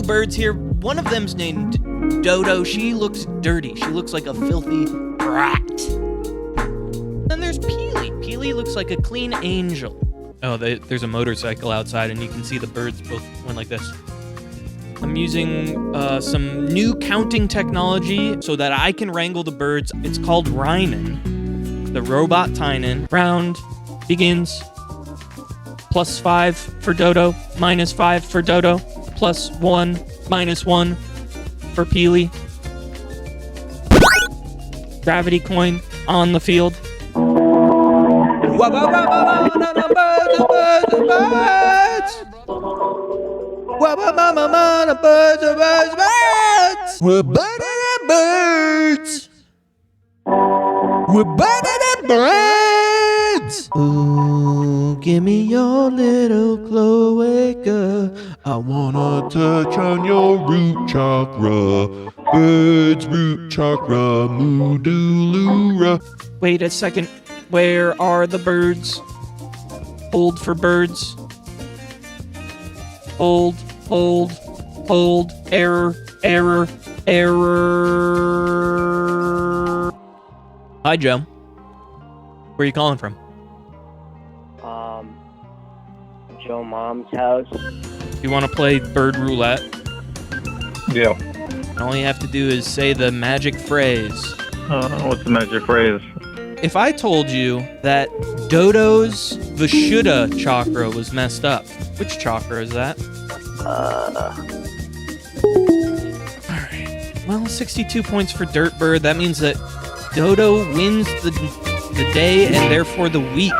two birds here. One of them's named Dodo. She looks dirty. She looks like a filthy brat. Then there's Peely. Peely looks like a clean angel. Oh, there's a motorcycle outside, and you can see the birds both went like this. I'm using some new counting technology so that I can wrangle the birds. It's called Ryman. The robot Tynan. Round begins. +5 for Dodo, -5 for Dodo, +1, -1 for Peely. Gravity coin on the field. Ooh, give me your little cloaca. I wanna touch on your root chakra. Bird's root chakra, moodalura. Wait a second. Where are the birds? Hold for birds. Hold. Error. Hi, Joe. Where are you calling from? Joe Mom's house. You want to play bird roulette? Yeah. All you have to do is say the magic phrase. What's the magic phrase? If I told you that Dodo's Vishuddha chakra was messed up, which chakra is that? Alright. Well, 62 points for Dirtbird. That means that Dodo wins the day and therefore the week.